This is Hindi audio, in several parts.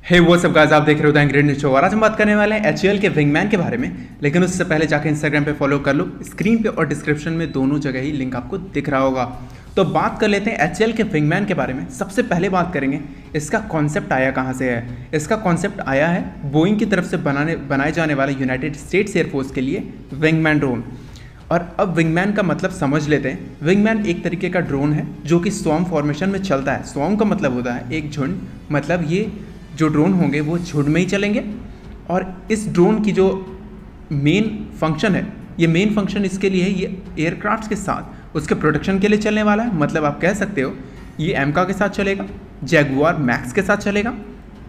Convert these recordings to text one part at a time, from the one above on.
हे वो सब गाइस, आप देख रहे हो द एंग्री शो और आज हम बात करने वाले हैं एचएएल के विंगमैन के बारे में। लेकिन उससे पहले जाकर इंस्टाग्राम पे फॉलो कर लो, स्क्रीन पे और डिस्क्रिप्शन में दोनों जगह ही लिंक आपको दिख रहा होगा। तो बात कर लेते हैं एचएएल के विंगमैन के बारे में। सबसे पहले बात करेंगे इसका कॉन्सेप्ट आया कहाँ से है। इसका कॉन्सेप्ट आया है बोइंग की तरफ से बनाए जाने वाले यूनाइटेड स्टेट्स एयरफोर्स के लिए विंगमैन ड्रोन। और अब विंगमैन का मतलब समझ लेते हैं। विंगमैन एक तरीके का ड्रोन है जो कि स्वॉर्म फॉर्मेशन में चलता है। स्वॉर्म का मतलब होता है एक झुंड, मतलब ये जो ड्रोन होंगे वो झुंड में ही चलेंगे। और इस ड्रोन की जो मेन फंक्शन है, ये मेन फंक्शन इसके लिए है, ये एयरक्राफ्ट्स के साथ उसके प्रोटेक्शन के लिए चलने वाला है। मतलब आप कह सकते हो ये एमका के साथ चलेगा, जैगुआर मैक्स के साथ चलेगा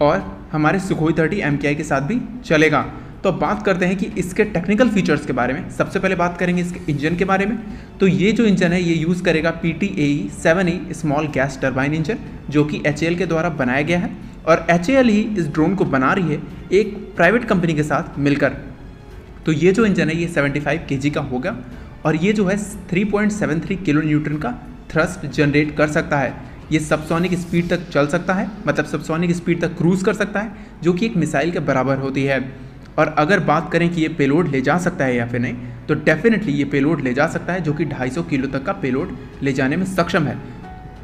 और हमारे सुखोई 30 MKI के साथ भी चलेगा। तो अब बात करते हैं कि इसके टेक्निकल फीचर्स के बारे में। सबसे पहले बात करेंगे इसके इंजन के बारे में। तो ये जो इंजन है ये यूज़ करेगा PTAE 7E small gas turbine engine, जो कि HAL के द्वारा बनाया गया है। और HAL ही इस ड्रोन को बना रही है एक प्राइवेट कंपनी के साथ मिलकर। तो ये जो इंजन है ये 75 kg का होगा और ये जो है 3.73 किलो न्यूटन का थ्रस्ट जनरेट कर सकता है। ये सबसोनिक स्पीड तक चल सकता है, मतलब सबसोनिक स्पीड तक क्रूज कर सकता है, जो कि एक मिसाइल के बराबर होती है। और अगर बात करें कि ये पेलोड ले जा सकता है या फिर नहीं, तो डेफिनेटली ये पेलोड ले जा सकता है, जो कि 250 किलो तक का पेलोड ले जाने में सक्षम है।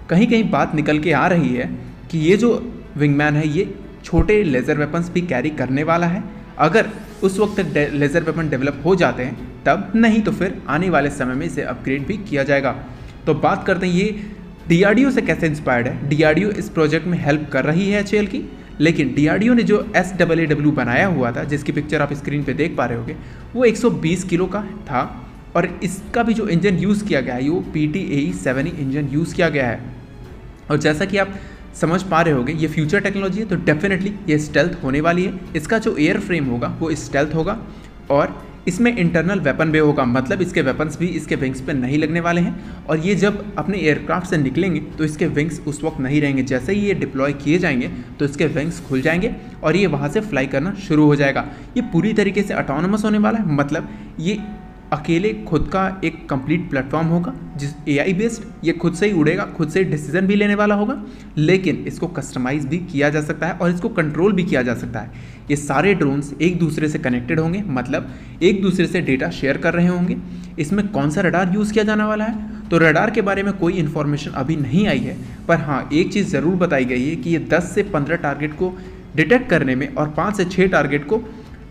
कहीं कहीं बात निकल के आ रही है कि ये जो विंगमैन है ये छोटे लेज़र वेपन्स भी कैरी करने वाला है। अगर उस वक्त तक लेज़र वेपन डेवलप हो जाते हैं तब, नहीं तो फिर आने वाले समय में इसे अपग्रेड भी किया जाएगा। तो बात करते हैं ये DRDO से कैसे इंस्पायर्ड है। DRDO इस प्रोजेक्ट में हेल्प कर रही है HAL की, लेकिन DRDO ने जो SAAW बनाया हुआ था, जिसकी पिक्चर आप स्क्रीन पे देख पा रहे होगे, वो 120 किलो का था। और इसका भी जो इंजन यूज़ किया गया है वो PTAE 7E इंजन यूज़ किया गया है। और जैसा कि आप समझ पा रहे होगे ये फ्यूचर टेक्नोलॉजी है, तो डेफिनेटली ये स्टेल्थ होने वाली है। इसका जो एयर फ्रेम होगा वो स्टेल्थ होगा और इसमें इंटरनल वेपन बे होगा, मतलब इसके वेपन्स भी इसके विंग्स पे नहीं लगने वाले हैं। और ये जब अपने एयरक्राफ्ट से निकलेंगे तो इसके विंग्स उस वक्त नहीं रहेंगे। जैसे ही ये डिप्लॉय किए जाएंगे तो इसके विंग्स खुल जाएंगे और ये वहाँ से फ्लाई करना शुरू हो जाएगा। ये पूरी तरीके से ऑटोनोमस होने वाला है, मतलब ये अकेले खुद का एक कंप्लीट प्लेटफॉर्म होगा जिस AI बेस्ड, ये खुद से ही उड़ेगा, खुद से डिसीजन भी लेने वाला होगा। लेकिन इसको कस्टमाइज़ भी किया जा सकता है और इसको कंट्रोल भी किया जा सकता है। ये सारे ड्रोन्स एक दूसरे से कनेक्टेड होंगे, मतलब एक दूसरे से डेटा शेयर कर रहे होंगे। इसमें कौन सा रडार यूज़ किया जाने वाला है, तो रडार के बारे में कोई इन्फॉर्मेशन अभी नहीं आई है। पर हाँ, एक चीज़ ज़रूर बताई गई है कि ये 10 से 15 टारगेट को डिटेक्ट करने में और 5 से 6 टारगेट को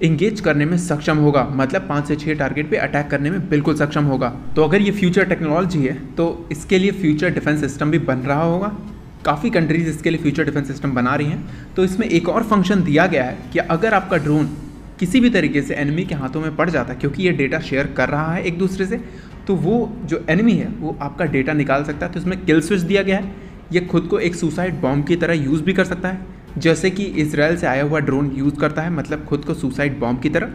इंगेज करने में सक्षम होगा, मतलब 5 से 6 टारगेट पे अटैक करने में बिल्कुल सक्षम होगा। तो अगर ये फ्यूचर टेक्नोलॉजी है तो इसके लिए फ्यूचर डिफेंस सिस्टम भी बन रहा होगा। काफ़ी कंट्रीज इसके लिए फ्यूचर डिफेंस सिस्टम बना रही हैं। तो इसमें एक और फंक्शन दिया गया है कि अगर आपका ड्रोन किसी भी तरीके से एनिमी के हाथों में पड़ जाता है, क्योंकि ये डेटा शेयर कर रहा है एक दूसरे से, तो वो जो एनिमी है वो आपका डेटा निकाल सकता है। तो इसमें किल स्विच दिया गया है। ये खुद को एक सुसाइड बॉम्ब की तरह यूज़ भी कर सकता है, जैसे कि इजराइल से आया हुआ ड्रोन यूज़ करता है, मतलब खुद को सुसाइड बॉम्ब की तरह।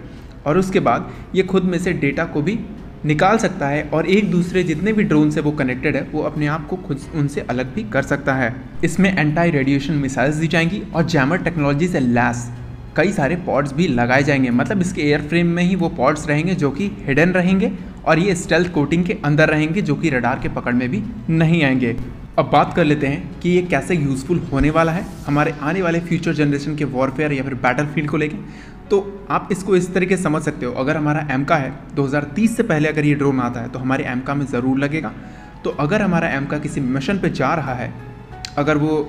और उसके बाद ये खुद में से डेटा को भी निकाल सकता है और एक दूसरे जितने भी ड्रोन से वो कनेक्टेड है वो अपने आप को खुद उनसे अलग भी कर सकता है। इसमें एंटी रेडिएशन मिसाइल्स दी जाएंगी और जैमर टेक्नोलॉजी से लैस कई सारे पॉड्स भी लगाए जाएंगे, मतलब इसके एयर फ्रेम में ही वो पॉड्स रहेंगे जो कि हिडन रहेंगे और ये स्टेल्थ कोटिंग के अंदर रहेंगे, जो कि रडार के पकड़ में भी नहीं आएंगे। अब बात कर लेते हैं कि ये कैसे यूज़फुल होने वाला है हमारे आने वाले फ्यूचर जनरेशन के वॉरफेयर या फिर बैटलफील्ड को लेके। तो आप इसको इस तरीके से समझ सकते हो, अगर हमारा एमका है 2030 से पहले अगर ये ड्रोन आता है तो हमारे एमका में ज़रूर लगेगा। तो अगर हमारा एमका किसी मिशन पे जा रहा है, अगर वो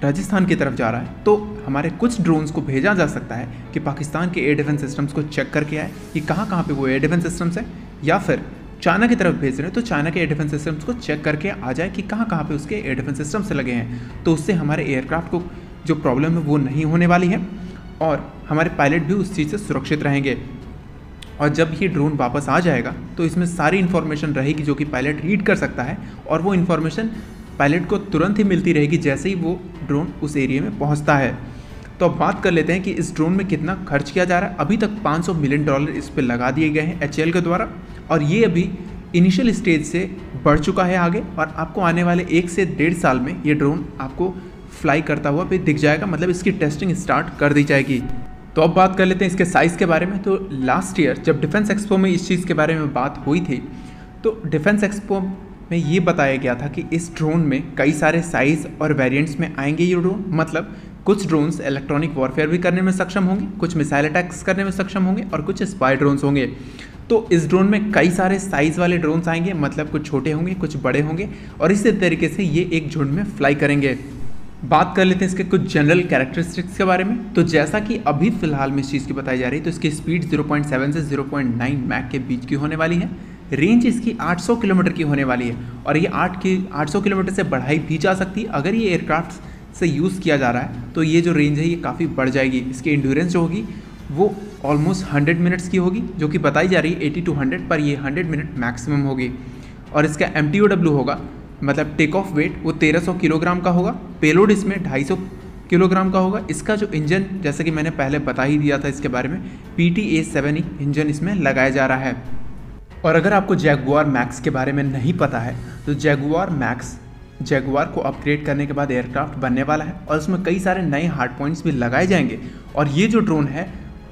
राजस्थान की तरफ जा रहा है, तो हमारे कुछ ड्रोन्स को भेजा जा सकता है कि पाकिस्तान के एयर डिफेंस सिस्टम्स को चेक करके आए कि कहाँ पे वो एयर डिफेंस सिस्टम्स है, या फिर चाइना की तरफ भेज रहे हैं तो चाइना के एयर डिफेंस सिस्टम्स को चेक करके आ जाए कि कहाँ पे उसके एयर डिफेंस सिस्टम से लगे हैं। तो उससे हमारे एयरक्राफ्ट को जो प्रॉब्लम है वो नहीं होने वाली है और हमारे पायलट भी उस चीज़ से सुरक्षित रहेंगे। और जब ये ड्रोन वापस आ जाएगा तो इसमें सारी इन्फॉर्मेशन रहेगी जो कि पायलट रीड कर सकता है और वो इन्फॉर्मेशन पायलट को तुरंत ही मिलती रहेगी जैसे ही वो ड्रोन उस एरिया में पहुँचता है। तो अब बात कर लेते हैं कि इस ड्रोन में कितना खर्च किया जा रहा है। अभी तक $500 मिलियन इस पर लगा दिए गए हैं HAL के द्वारा और ये अभी इनिशियल स्टेज से बढ़ चुका है आगे, और आपको आने वाले 1 से 1.5 साल में ये ड्रोन आपको फ्लाई करता हुआ भी दिख जाएगा, मतलब इसकी टेस्टिंग स्टार्ट कर दी जाएगी। तो अब बात कर लेते हैं इसके साइज़ के बारे में। तो लास्ट ईयर जब डिफेंस एक्सपो में इस चीज़ के बारे में बात हुई थी, तो डिफेंस एक्सपो में ये बताया गया था कि इस ड्रोन में कई सारे साइज़ और वेरिएंट्स में आएंगे ये ड्रोन, मतलब कुछ ड्रोन्स इलेक्ट्रॉनिक वॉरफेयर भी करने में सक्षम होंगे, कुछ मिसाइल अटैक्स करने में सक्षम होंगे और कुछ स्पाई ड्रोन्स होंगे। तो इस ड्रोन में कई सारे साइज़ वाले ड्रोन्स आएंगे, मतलब कुछ छोटे होंगे कुछ बड़े होंगे, और इसी तरीके से ये एक झुंड में फ्लाई करेंगे। बात कर लेते हैं इसके कुछ जनरल कैरेक्टरिस्टिक्स के बारे में। तो जैसा कि अभी फ़िलहाल में इस चीज़ की बताई जा रही है, तो इसकी स्पीड 0.7 से 0.9 मैक के बीच की होने वाली है। रेंज इसकी 800 किलोमीटर की होने वाली है और ये 800 किलोमीटर से बढ़ाई भी जा सकती है। अगर ये एयरक्राफ्ट से यूज़ किया जा रहा है तो ये जो रेंज है ये काफ़ी बढ़ जाएगी। इसकी एंड्योरेंस जो होगी वो ऑलमोस्ट 100 मिनट्स की होगी, जो कि बताई जा रही है 80 to 100, पर ये 100 मिनट मैक्सिमम होगी। और इसका MTOW होगा, मतलब टेक ऑफ वेट, वो 1300 किलोग्राम का होगा। पेलोड इसमें 250 किलोग्राम का होगा। इसका जो इंजन, जैसे कि मैंने पहले बता ही दिया था इसके बारे में, PTA-7E इंजन इसमें लगाया जा रहा है। और अगर आपको जैगुआर मैक्स के बारे में नहीं पता है तो जैगुआर को अपग्रेड करने के बाद एयरक्राफ्ट बनने वाला है और उसमें कई सारे नए हार्ड पॉइंट्स भी लगाए जाएंगे। और ये जो ड्रोन है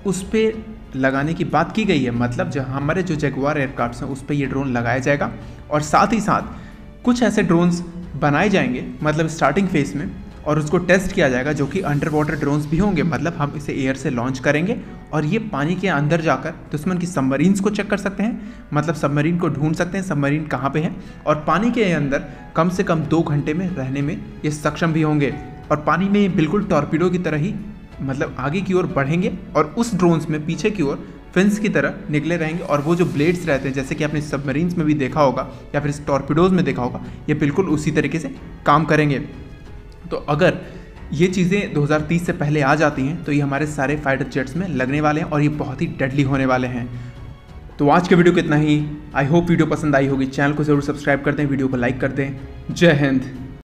उस पर लगाने की बात की गई है, मतलब जहाँ हमारे जो जैगुआर एयरक्राफ्ट हैं उस पर ये ड्रोन लगाया जाएगा। और साथ ही साथ कुछ ऐसे ड्रोन्स बनाए जाएंगे, मतलब स्टार्टिंग फेज में, और उसको टेस्ट किया जाएगा, जो कि अंडर वाटर ड्रोन्स भी होंगे। मतलब हम इसे एयर से लॉन्च करेंगे और ये पानी के अंदर जाकर दुश्मन की सबमरीन्स को चेक कर सकते हैं, मतलब सबमरीन को ढूंढ सकते हैं सबमरीन कहाँ पे है, और पानी के अंदर कम से कम 2 घंटे में रहने में ये सक्षम भी होंगे। और पानी में बिल्कुल टॉर्पीडो की तरह ही, मतलब आगे की ओर बढ़ेंगे और उस ड्रोन्स में पीछे की ओर फिन्स की तरह निकले रहेंगे। और वो जो ब्लेड्स रहते हैं, जैसे कि आपने सबमरीन्स में भी देखा होगा या फिर टॉर्पीडोज में देखा होगा, ये बिल्कुल उसी तरीके से काम करेंगे। तो अगर ये चीज़ें 2030 से पहले आ जाती हैं तो ये हमारे सारे फाइटर जेट्स में लगने वाले हैं और ये बहुत ही डेडली होने वाले हैं। तो आज के वीडियो को इतना ही। आई होप वीडियो पसंद आई होगी। चैनल को ज़रूर सब्सक्राइब कर दें, वीडियो को लाइक कर दें। जय हिंद।